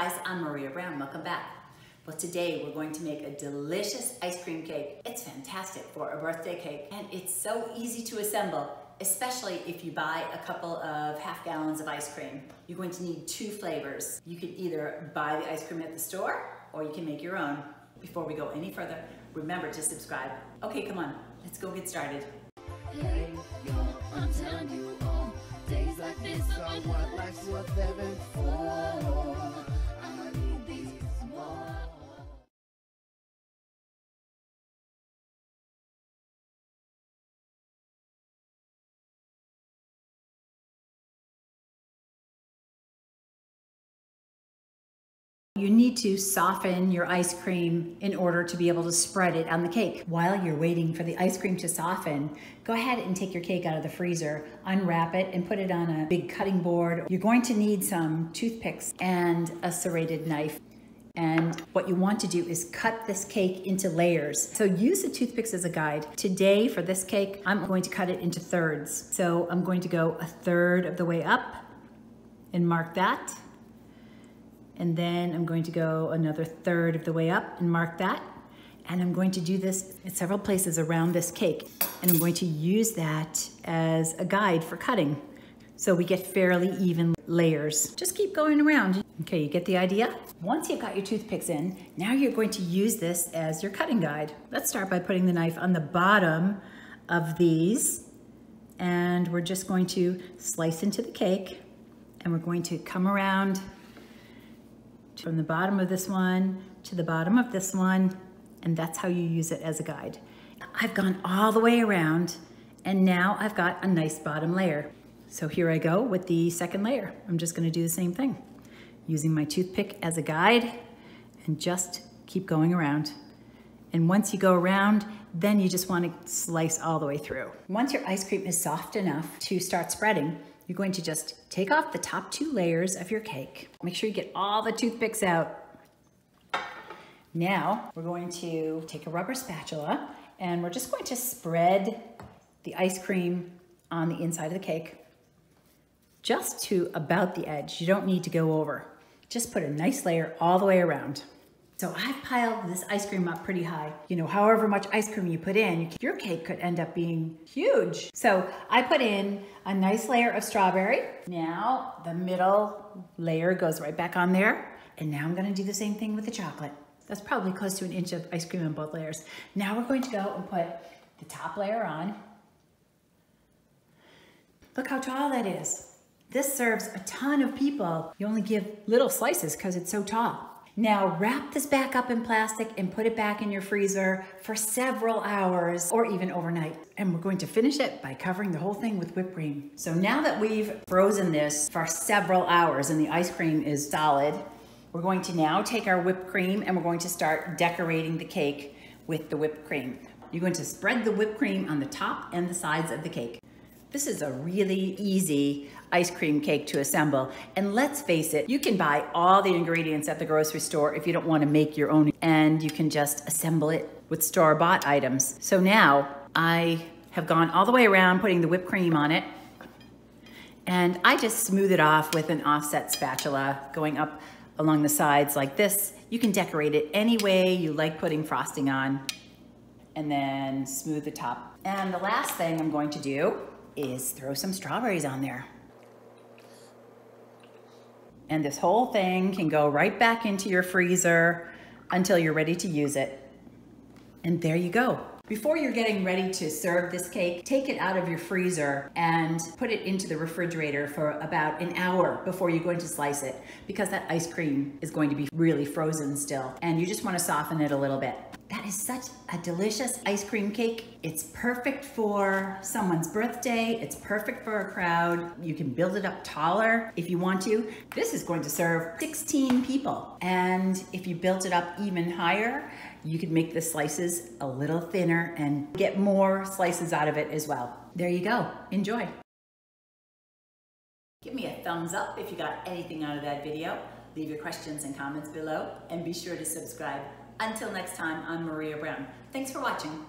guys, I'm Maria Brown, welcome back. Well, today we're going to make a delicious ice cream cake. It's fantastic for a birthday cake and it's so easy to assemble, especially if you buy a couple of half gallons of ice cream. You're going to need two flavors. You can either buy the ice cream at the store or you can make your own. Before we go any further, remember to subscribe. Okay, come on, let's go get started. Hey, yo, I'm telling you all, days like this are what life's worth living for. I need these more. You need to soften your ice cream in order to be able to spread it on the cake. While you're waiting for the ice cream to soften, go ahead and take your cake out of the freezer, unwrap it and put it on a big cutting board. You're going to need some toothpicks and a serrated knife. And what you want to do is cut this cake into layers. So use the toothpicks as a guide. Today for this cake, I'm going to cut it into thirds. So I'm going to go a third of the way up and mark that. And then I'm going to go another third of the way up and mark that. And I'm going to do this at several places around this cake. And I'm going to use that as a guide for cutting. So we get fairly even layers. Just keep going around. Okay, you get the idea? Once you've got your toothpicks in, now you're going to use this as your cutting guide. Let's start by putting the knife on the bottom of these. And we're just going to slice into the cake. And we're going to come around from the bottom of this one to the bottom of this one, and that's how you use it as a guide. I've gone all the way around, and now I've got a nice bottom layer. So here I go with the second layer. I'm just gonna do the same thing, using my toothpick as a guide, and just keep going around. And once you go around, then you just wanna slice all the way through. Once your ice cream is soft enough to start spreading, you're going to just take off the top two layers of your cake. Make sure you get all the toothpicks out. Now, we're going to take a rubber spatula and we're just going to spread the ice cream on the inside of the cake, just to about the edge. You don't need to go over. Just put a nice layer all the way around. So I've piled this ice cream up pretty high. You know, however much ice cream you put in, your cake could end up being huge. So I put in a nice layer of strawberry. Now the middle layer goes right back on there. And now I'm gonna do the same thing with the chocolate. That's probably close to an inch of ice cream on both layers. Now we're going to go and put the top layer on. Look how tall that is. This serves a ton of people. You only give little slices because it's so tall. Now wrap this back up in plastic and put it back in your freezer for several hours or even overnight. And we're going to finish it by covering the whole thing with whipped cream. So now that we've frozen this for several hours and the ice cream is solid, we're going to now take our whipped cream and we're going to start decorating the cake with the whipped cream. You're going to spread the whipped cream on the top and the sides of the cake. This is a really easy ice cream cake to assemble. And let's face it, you can buy all the ingredients at the grocery store if you don't want to make your own, and you can just assemble it with store-bought items. So now I have gone all the way around putting the whipped cream on it, and I just smooth it off with an offset spatula going up along the sides like this. You can decorate it any way you like putting frosting on, and then smooth the top. And the last thing I'm going to do is throw some strawberries on there. And this whole thing can go right back into your freezer until you're ready to use it. And there you go. Before you're getting ready to serve this cake, take it out of your freezer and put it into the refrigerator for about an hour before you're going to slice it, because that ice cream is going to be really frozen still, and you just want to soften it a little bit. That is such a delicious ice cream cake. It's perfect for someone's birthday. It's perfect for a crowd. You can build it up taller if you want to. This is going to serve 16 people. And if you built it up even higher, you could make the slices a little thinner and get more slices out of it as well. There you go. Enjoy. Give me a thumbs up if you got anything out of that video. Leave your questions and comments below, and be sure to subscribe. Until next time, I'm Maria Brown. Thanks for watching.